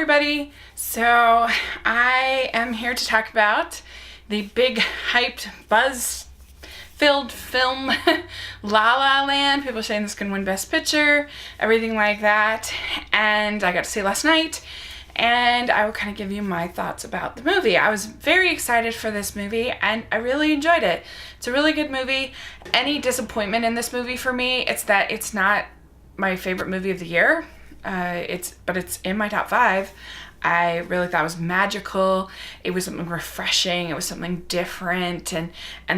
everybody. So I am here to talk about the big hyped buzz filled film La La Land. People are saying this can win Best Picture, everything like that. And I got to see it last night, and I will kind of give you my thoughts about the movie. I was very excited for this movie and I really enjoyed it. It's a really good movie. Any disappointment in this movie for me, it's that it's not my favorite movie of the year. But it's in my top 5. I really thought it was magical. It was something refreshing. It was something different, and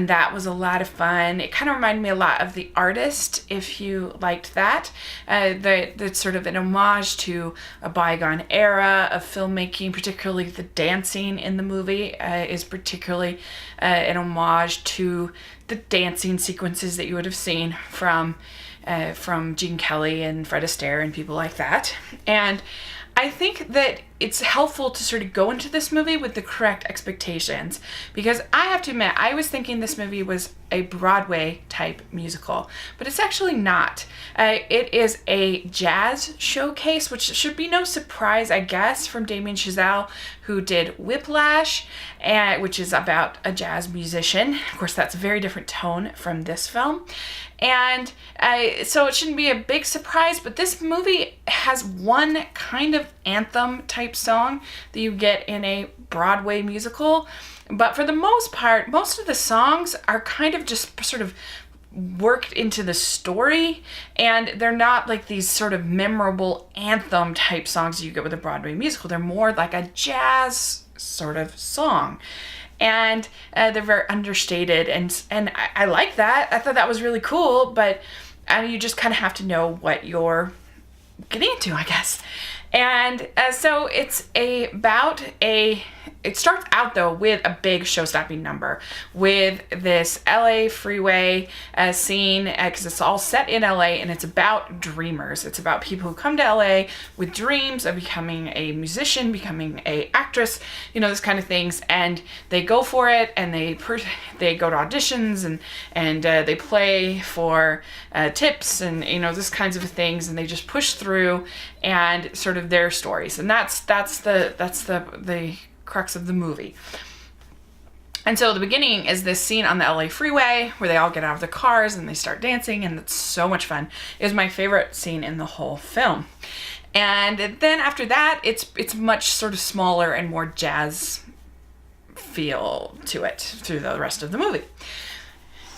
that was a lot of fun. It kind of reminded me a lot of The Artist, if you liked that. That's sort of an homage to a bygone era of filmmaking, particularly the dancing in the movie is particularly an homage to the dancing sequences that you would have seen from Gene Kelly and Fred Astaire and people like that. And I think that it's helpful to sort of go into this movie with the correct expectations, because I have to admit, I was thinking this movie was a Broadway type musical, but it's actually not. It is a jazz showcase, which should be no surprise, I guess, from Damien Chazelle, who did Whiplash, which is about a jazz musician. Of course, that's a very different tone from this film. And so it shouldn't be a big surprise, but this movie has one kind of anthem type song that you get in a Broadway musical. But for the most part, most of the songs are kind of just sort of worked into the story, and they're not like these sort of memorable anthem type songs you get with a Broadway musical. They're more like a jazz sort of song. And they're very understated, and I like that. I thought that was really cool, but you just kind of have to know what you're getting into, I guess. And so it's it starts out though with a big show-stopping number with this LA freeway scene, because it's all set in LA and it's about dreamers. It's about people who come to LA with dreams of becoming a musician, becoming an actress, this kind of things, and they go for it, and they go to auditions and they play for tips and this kinds of things, and they just push through and sort of their stories, and that's the crux of the movie. And so the beginning is this scene on the LA freeway where they all get out of the cars and they start dancing, and it's so much fun. It was my favorite scene in the whole film. And then after that, it's much sort of smaller and more jazz feel to it through the rest of the movie.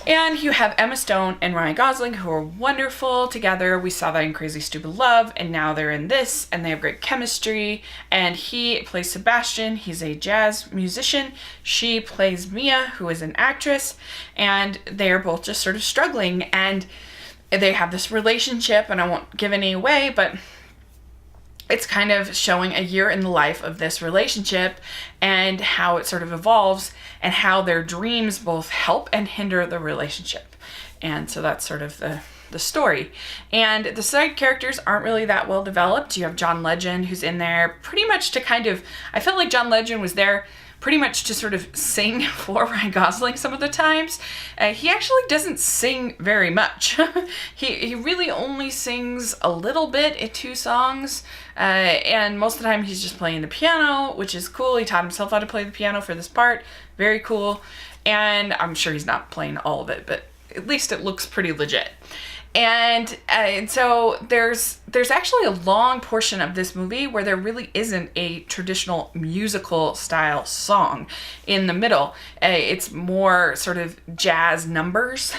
And you have Emma Stone and Ryan Gosling, who are wonderful together. We saw that in Crazy Stupid Love, and now they're in this, and they have great chemistry. And he plays Sebastian. He's a jazz musician. She plays Mia, who is an actress, and they are both just sort of struggling. And they have this relationship, and I won't give any away, but it's kind of showing a year in the life of this relationship and how it sort of evolves, and how their dreams both help and hinder the relationship. And so that's sort of the story. And the side characters aren't really that well developed. You have John Legend, who's in there pretty much to I felt like John Legend was there pretty much to sort of sing for Ryan Gosling some of the times. He actually doesn't sing very much. He really only sings a little bit in 2 songs, and most of the time he's just playing the piano, which is cool. He taught himself how to play the piano for this part. Very cool. And I'm sure he's not playing all of it, but at least it looks pretty legit. And so there's actually a long portion of this movie where there really isn't a traditional musical style song in the middle. It's more sort of jazz numbers,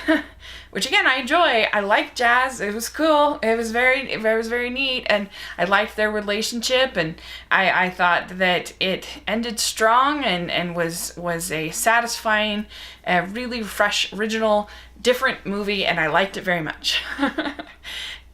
which again, I enjoy. I like jazz. It was cool. It was very neat, and I liked their relationship, and I thought that it ended strong and was a satisfying, really fresh, original, different movie, and I liked it very much.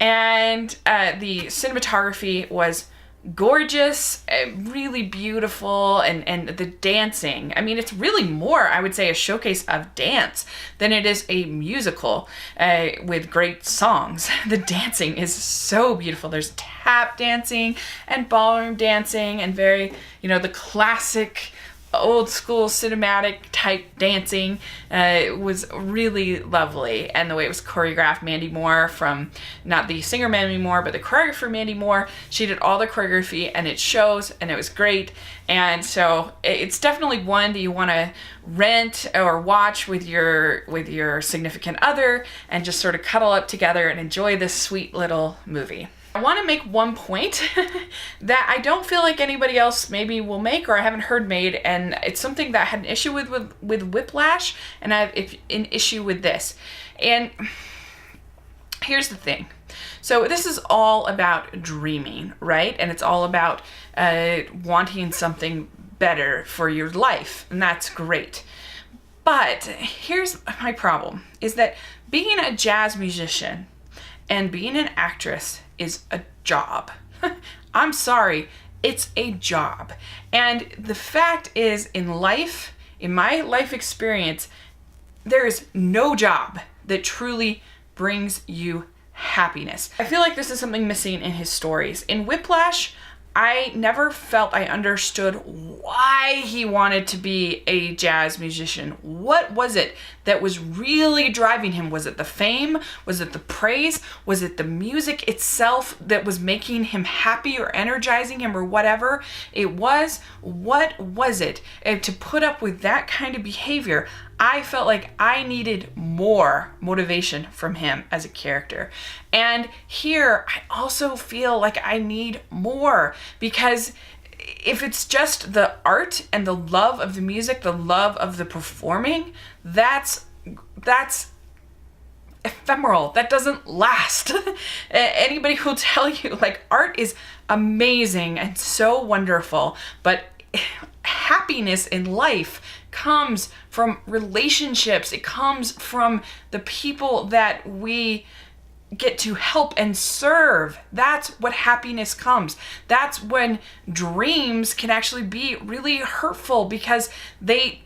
And the cinematography was gorgeous, really beautiful, and the dancing. I mean, it's really more, I would say, a showcase of dance than it is a musical with great songs. The dancing is so beautiful. There's tap dancing and ballroom dancing and very, the classic old school cinematic type dancing. It was really lovely. And the way it was choreographed, Mandy Moore, from not the singer Mandy Moore, but the choreographer Mandy Moore, she did all the choreography, and it shows, and it was great. And so it's definitely one that you want to rent or watch with your significant other and just sort of cuddle up together and enjoy this sweet little movie. I want to make one point that I don't feel like anybody else maybe will make, or I haven't heard made, and it's something that I had an issue with Whiplash, and I have an issue with this. And here's the thing. So this is all about dreaming, right? And it's all about wanting something better for your life, and that's great. But here's my problem, is that being a jazz musician and being an actress is a job. I'm sorry, it's a job. And the fact is, in life, in my life experience, there is no job that truly brings you happiness. I feel like this is something missing in his stories. In Whiplash, I never felt I understood why he wanted to be a jazz musician. What was it that was really driving him? Was it the fame? Was it the praise? Was it the music itself that was making him happy or energizing him, or whatever it was? What was it? And to put up with that kind of behavior, I felt like I needed more motivation from him as a character. And here, I also feel like I need more, because if it's just the art and the love of the music, the love of the performing, that's ephemeral. That doesn't last. Anybody who'll tell you, like, art is amazing and so wonderful, but happiness in life comes from relationships. It comes from the people that we get to help and serve. That's what happiness comes. That's when dreams can actually be really hurtful, because they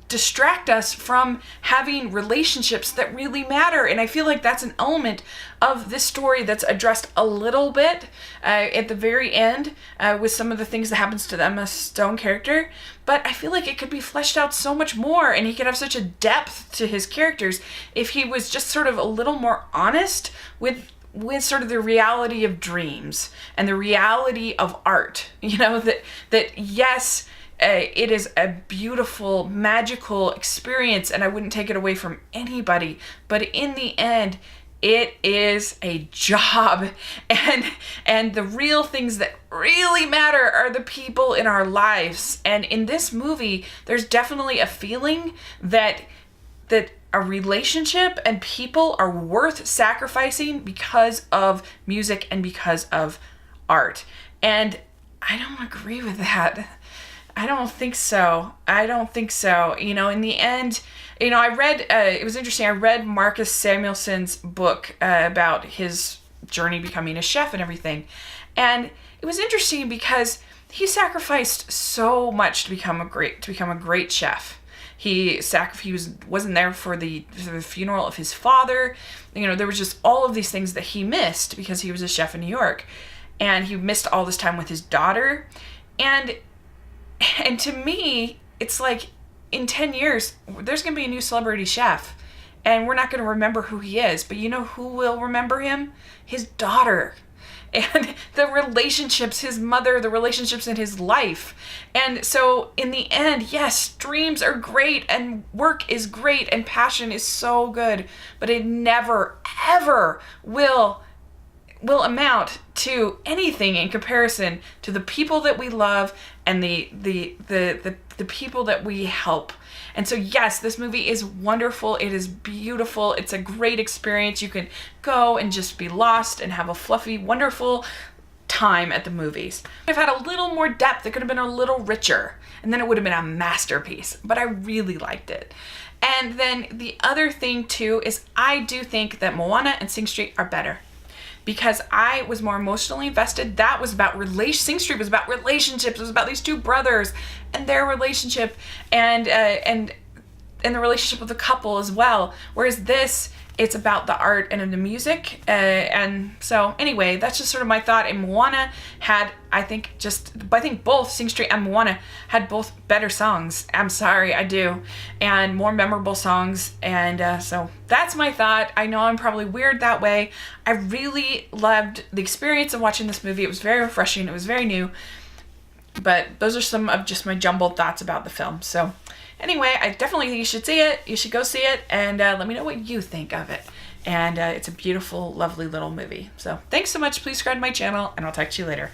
distract us from having relationships that really matter. And I feel like that's an element of this story that's addressed a little bit at the very end with some of the things that happens to the Emma Stone character. But I feel like it could be fleshed out so much more, and he could have such a depth to his characters if he was just sort of a little more honest with sort of the reality of dreams and the reality of art. You know, that yes, it is a beautiful, magical experience, and I wouldn't take it away from anybody. But in the end, it is a job, and the real things that really matter are the people in our lives. And in this movie, there's definitely a feeling that a relationship and people are worth sacrificing because of music and because of art. And I don't agree with that. I don't think so. You know, in the end, you know, I read, it was interesting, I read Marcus Samuelson's book about his journey becoming a chef and everything. And it was interesting because he sacrificed so much to become a great chef. He wasn't there for the funeral of his father. You know, there was just all of these things that he missed because he was a chef in New York. And he missed all this time with his daughter. And to me, it's like, in 10 years, there's going to be a new celebrity chef, and we're not going to remember who he is. But you know who will remember him? His daughter. And the relationships, his mother, the relationships in his life. And so in the end, yes, dreams are great, and work is great, and passion is so good, but it never, ever will amount to anything in comparison to the people that we love and the people that we help. And so yes, this movie is wonderful. It is beautiful. It's a great experience. You can go and just be lost and have a fluffy, wonderful time at the movies. If it had a little more depth, it could have been a little richer, and then it would have been a masterpiece. But I really liked it. And then the other thing too is I do think that Moana and Sing Street are better, because I was more emotionally invested. That was about Sing Street was about relationships. It was about these two brothers and their relationship, and in the relationship with the couple as well. Whereas this, it's about the art and the music. And so anyway, that's just sort of my thought. And Moana had, I think both Sing Street and Moana had both better songs. I'm sorry, I do. And more memorable songs. And so that's my thought. I know I'm probably weird that way. I really loved the experience of watching this movie. It was very refreshing. It was very new. But those are some of just my jumbled thoughts about the film. So anyway, I definitely think you should see it. You should go see it and let me know what you think of it. And it's a beautiful, lovely little movie. So thanks so much. Please subscribe to my channel and I'll talk to you later.